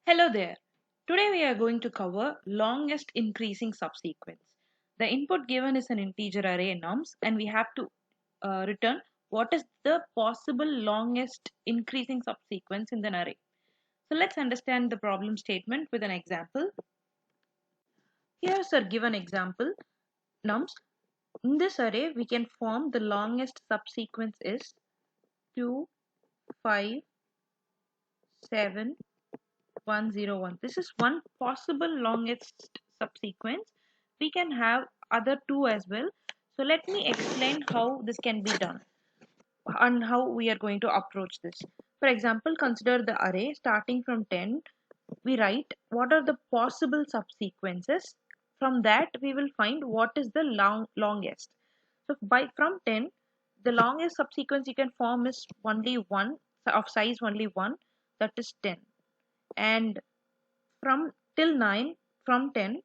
Hello there. Today we are going to cover longest increasing subsequence. The input given is an integer array nums and we have to return what is the possible longest increasing subsequence in the array. So let's understand the problem statement with an example. Here's a given example nums. In this array we can form the longest subsequence is 2, 5, 7, 101. This is one possible longest subsequence. We can have other two as well. So let me explain how this can be done and how we are going to approach this. For example, consider the array starting from 10. We write what are the possible subsequences. From that we will find what is the longest. So from 10, the longest subsequence you can form is only one of size only one, that is 10. And from till 9, from 10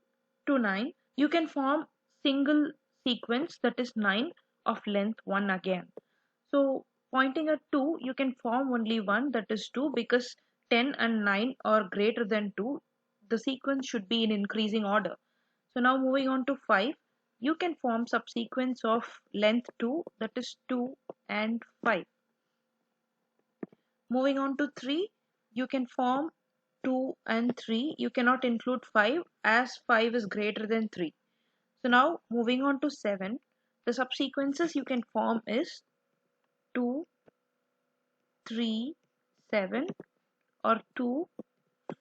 to 9, you can form single sequence, that is 9 of length 1 again. So pointing at 2, you can form only one, that is 2, because 10 and 9 are greater than 2. The sequence should be in increasing order. So now moving on to 5, you can form subsequence of length 2, that is 2 and 5. Moving on to 3, you can form 2 and 3. You cannot include 5 as 5 is greater than 3. So now moving on to 7, the subsequences you can form is 2, 3, 7 or 2,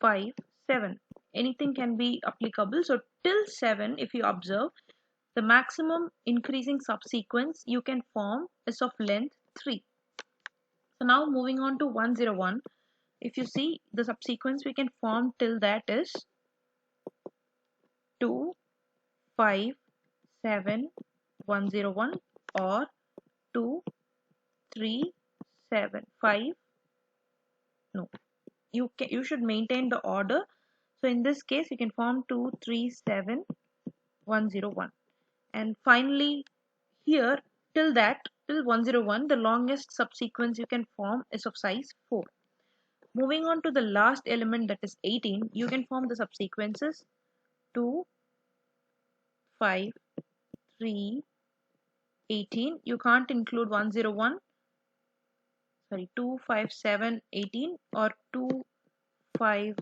5, 7. Anything can be applicable. So till 7, if you observe, the maximum increasing subsequence you can form is of length 3. So now moving on to 101, if you see the subsequence we can form till that is 2, 5, 7, 101 or 2, 3, 7, 5. No, you should maintain the order. So in this case you can form 2, 3, 7, 101. And finally here till 101, the longest subsequence you can form is of size 4. Moving on to the last element, that is 18, you can form the subsequences 2, 5, 3, 18. You can't include 101, sorry, 2, 5, 7, 18 or 2, 5,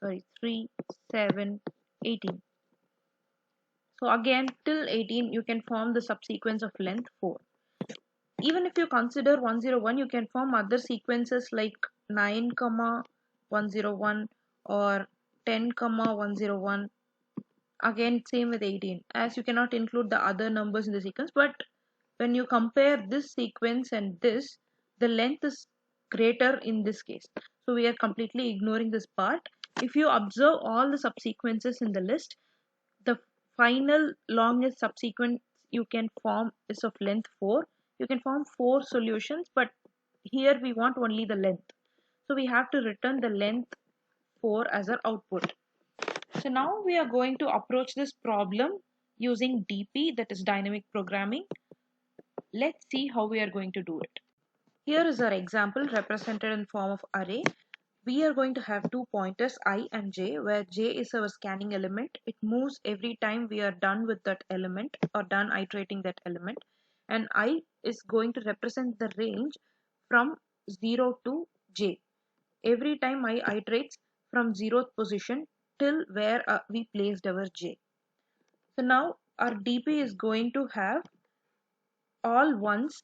sorry, 3, 7, 18. So again till 18 you can form the subsequence of length 4. Even if you consider 101, you can form other sequences like 9, 101 or 10, 101. Again same with 18, as you cannot include the other numbers in the sequence. But when you compare this sequence and this, the length is greater in this case. So we are completely ignoring this part. If you observe all the subsequences in the list, the final longest subsequence you can form is of length 4. You can form 4 solutions, but here we want only the length. So we have to return the length 4 as our output. So now we are going to approach this problem using DP, that is dynamic programming. Let's see how we are going to do it. Here is our example represented in form of array. We are going to have two pointers I and j, where j is our scanning element. It moves every time we are done with that element or done iterating that element. And I is going to represent the range from 0 to j. Every time I iterates from 0th position till where we placed our j. So now our DP is going to have all ones.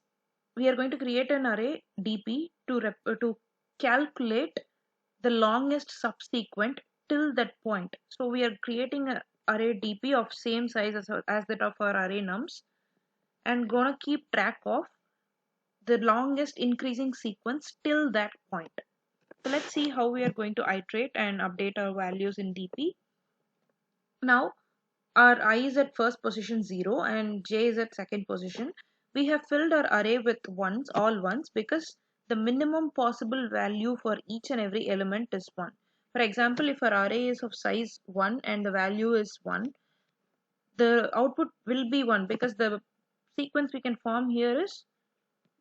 We are going to create an array DP to calculate the longest subsequent till that point. So we are creating an array DP of same size as that of our array nums and gonna keep track of the longest increasing sequence till that point. So let's see how we are going to iterate and update our values in DP. Now our I is at first position 0 and j is at second position. We have filled our array with ones, all ones, because the minimum possible value for each and every element is 1. For example, if our array is of size 1 and the value is 1, the output will be 1 because the sequence we can form here is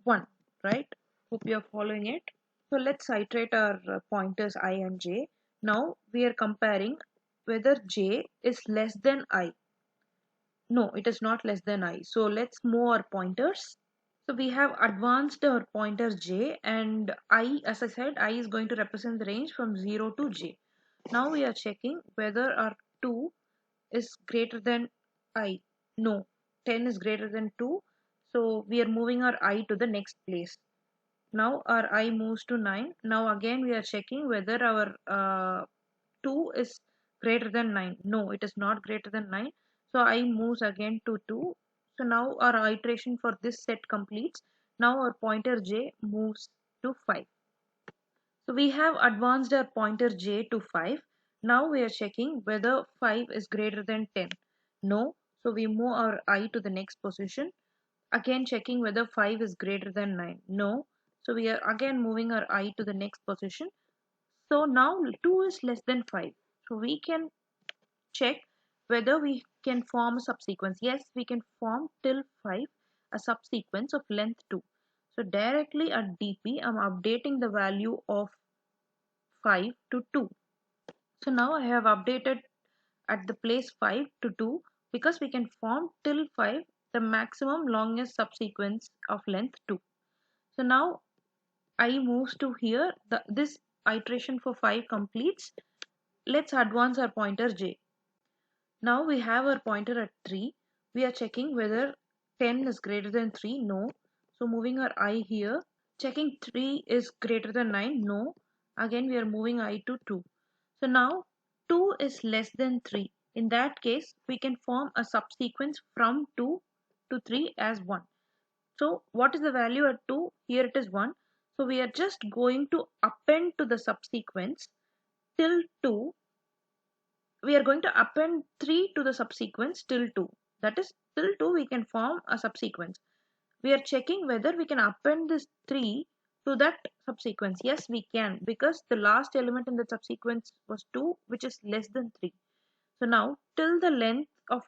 1, right? Hope you are following it. So let's iterate our pointers I and j. Now we are comparing whether j is less than I. No, it is not less than I. So let's move our pointers. So we have advanced our pointer j, and I, as I said, I is going to represent the range from 0 to j. Now we are checking whether our 2 is greater than I. No, 10 is greater than 2. So we are moving our I to the next place. Now our I moves to 9. Now again we are checking whether our 2 is greater than 9. No, it is not greater than 9. So I moves again to 2. So now our iteration for this set completes. Now our pointer j moves to 5. So we have advanced our pointer j to 5. Now we are checking whether 5 is greater than 10. No. So we move our I to the next position. Again checking whether 5 is greater than 9. No. So we are again moving our I to the next position. So now 2 is less than 5. So we can check whether we can form a subsequence. Yes, we can form till 5 a subsequence of length 2. So directly at DP, I'm updating the value of 5 to 2. So now I have updated at the place 5 to 2 because we can form till 5 the maximum longest subsequence of length 2. So now I moves to here. This iteration for 5 completes. Let's advance our pointer j. Now we have our pointer at 3. We are checking whether 10 is greater than 3. No. So moving our I here. Checking 3 is greater than 9. No. Again we are moving I to 2. So now 2 is less than 3. In that case, we can form a subsequence from 2 to 3 as 1. So what is the value at 2? Here it is 1. So we are just going to append to the subsequence till 2. We are going to append 3 to the subsequence till 2. That is, till 2 we can form a subsequence. We are checking whether we can append this 3 to that subsequence. Yes, we can, because the last element in the subsequence was 2, which is less than 3. So now till the length of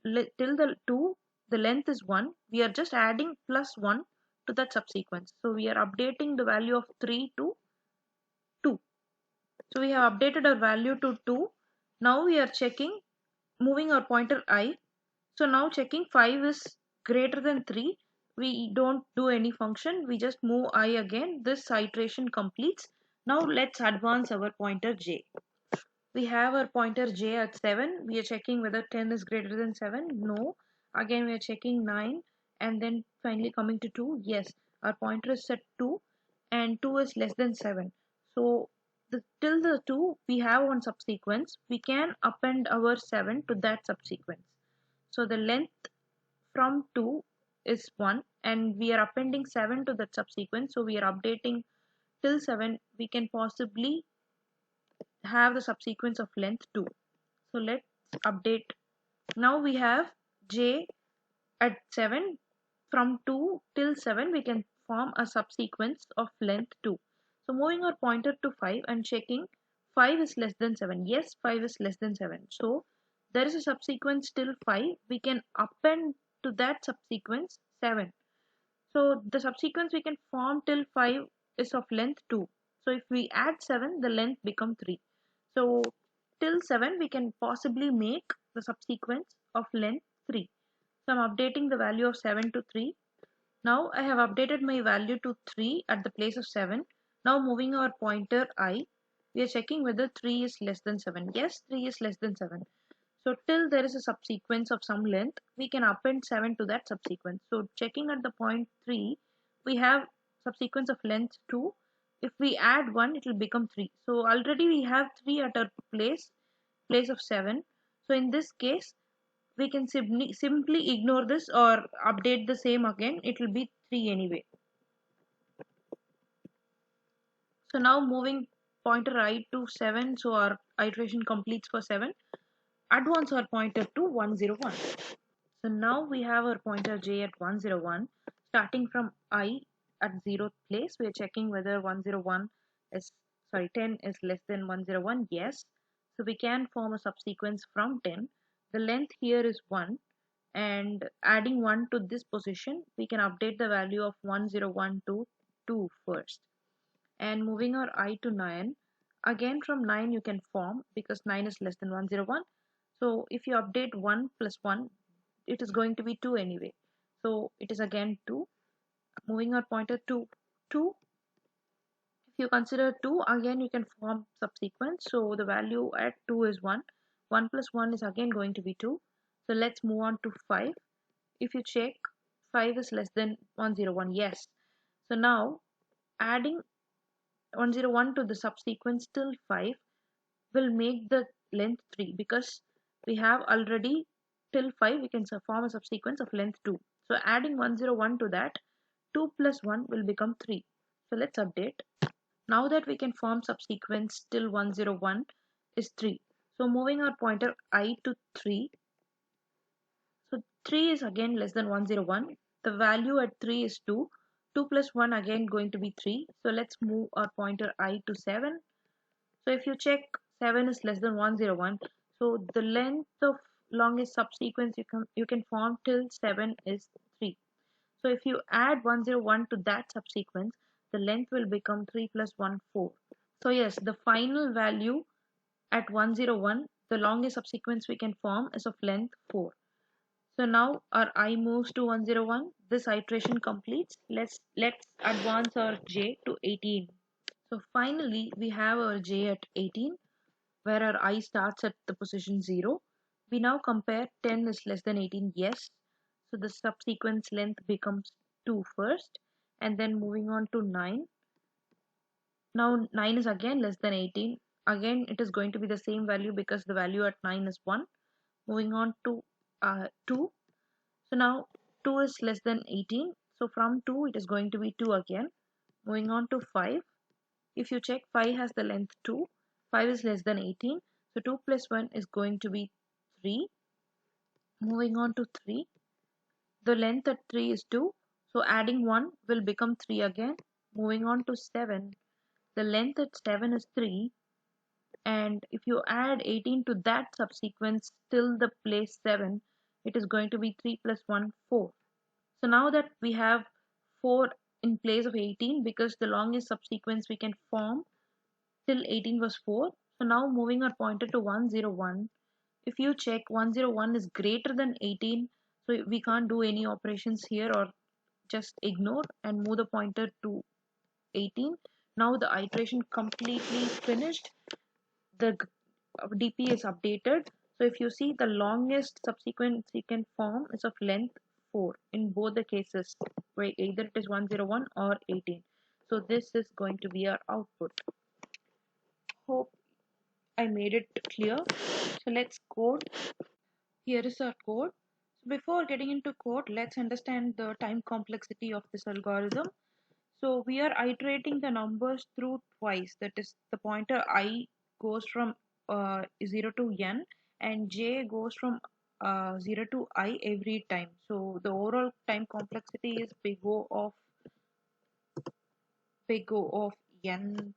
till the 2, the length is 1. We are just adding plus 1 to that subsequence. So we are updating the value of 3 to 2. So we have updated our value to 2. Now we are checking, moving our pointer I. So now checking 5 is greater than 3. We don't do any function. We just move I again. This iteration completes. Now let's advance our pointer j. We have our pointer j at 7. We are checking whether 10 is greater than 7. No. Again we are checking 9 and then finally coming to 2. Yes, our pointer is set 2 and 2 is less than 7. So till the 2 we have one subsequence. We can append our 7 to that subsequence. So the length from 2 is 1 and we are appending 7 to that subsequence. So we are updating till 7. We can possibly have the subsequence of length 2. So let's update. Now we have j at 7. From 2 till 7 we can form a subsequence of length 2. So moving our pointer to 5 and checking 5 is less than 7. Yes, 5 is less than 7. So there is a subsequence till 5. We can append to that subsequence 7. So the subsequence we can form till 5 is of length 2. So if we add 7, the length become 3. So till 7 we can possibly make the subsequence of length 3. So I'm updating the value of 7 to 3. Now I have updated my value to 3 at the place of 7. Now moving our pointer I, we are checking whether 3 is less than 7. Yes, 3 is less than 7. So till there is a subsequence of some length, we can append 7 to that subsequence. So checking at the point 3, we have subsequence of length 2. If we add 1, it will become 3. So already we have 3 at our place of 7. So in this case, we can simply ignore this or update the same again. It will be 3 anyway. So now moving pointer I to 7. So our iteration completes for 7. Advance our pointer to 101. So now we have our pointer j at 101. Starting from I at 0th place, we are checking whether 101 is, 10 is less than 101. Yes. So we can form a subsequence from 10. The length here is 1. And adding 1 to this position, we can update the value of 101 to 2 first. And moving our I to 9, Again from 9 you can form because 9 is less than 101. So if you update 1 plus 1, it is going to be 2 anyway. So it is again 2. Moving our pointer to 2. If you consider 2, again you can form subsequence. So the value at 2 is 1. 1 plus 1 is again going to be 2. So let's move on to 5. If you check, 5 is less than 101. Yes. So now adding 101 to the subsequence till 5 will make the length 3 because we have already till 5 we can form a subsequence of length 2. So adding 101 to that, 2 plus 1 will become 3. So let's update. Now that we can form subsequence till 101 is 3. So moving our pointer I to 3. So 3 is again less than 101. The value at 3 is 2. 2 plus 1 again going to be 3. So let's move our pointer I to 7. So if you check, 7 is less than 101. So the length of longest subsequence you can form till 7 is 3. So if you add 101 to that subsequence, the length will become 3 plus 1, 4. So yes, the final value at 101, the longest subsequence we can form is of length 4. So now our I moves to 101. This iteration completes. Let's advance our j to 18. So finally we have our j at 18 where our I starts at the position 0. We now compare 10 is less than 18. Yes. So the subsequence length becomes 2 first and then moving on to 9. Now 9 is again less than 18. Again it is going to be the same value because the value at 9 is 1. Moving on to 2. So now 2 is less than 18. So from 2 it is going to be 2 again. Moving on to 5. If you check, 5 has the length 2. 5 is less than 18. So 2 plus 1 is going to be 3. Moving on to 3. The length at 3 is 2. So adding 1 will become 3 again. Moving on to 7. The length at 7 is 3. And if you add 18 to that subsequence till the place 7, it is going to be 3 plus 1, 4. So now that we have 4 in place of 18 because the longest subsequence we can form till 18 was 4. So now moving our pointer to 101. If you check, 101 is greater than 18. So we can't do any operations here or just ignore and move the pointer to 18. Now the iteration completely finished. The DP is updated. So if you see, the longest subsequence you can form is of length 4 in both the cases where either it is 101 or 18. So this is going to be our output. Hope I made it clear. So let's code. Here is our code. So before getting into code, let's understand the time complexity of this algorithm. So we are iterating the numbers through twice. That is, the pointer I goes from 0 to n and j goes from 0 to I every time. So the overall time complexity is big O of n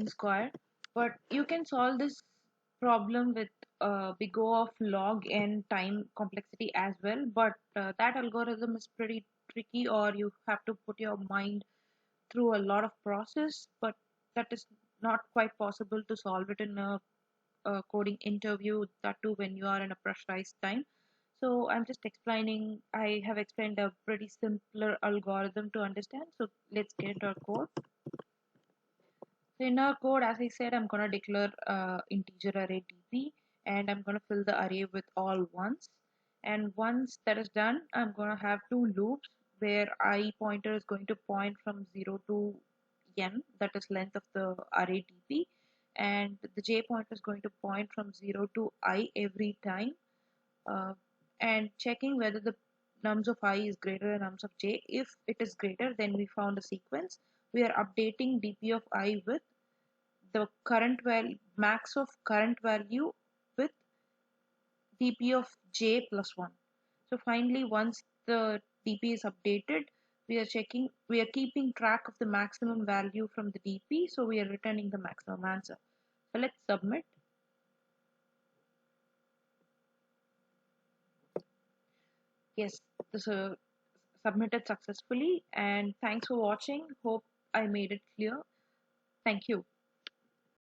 square but you can solve this problem with big O of log n time complexity as well, but that algorithm is pretty tricky or you have to put your mind through a lot of process, but that is not quite possible to solve it in a coding interview, that too when you are in a pressurized time. So I'm just explaining, I have explained a pretty simpler algorithm to understand. So let's get our code. So in our code, as I said, I'm going to declare integer array dp and I'm going to fill the array with all ones. And once that is done, I'm going to have two loops where I pointer is going to point from 0 to n, that is length of the array dp, and the j pointer is going to point from 0 to I every time, uh, and checking whether the nums of I is greater than nums of j. If it is greater, then we found a sequence. We are updating dp of I with the current value, max of current value with dp of j plus 1. So finally, once the dp is updated, we are keeping track of the maximum value from the dp, so we are returning the maximum answer. So let's submit. Yes, the submitted successfully. And thanks for watching. Hope I made it clear. Thank you.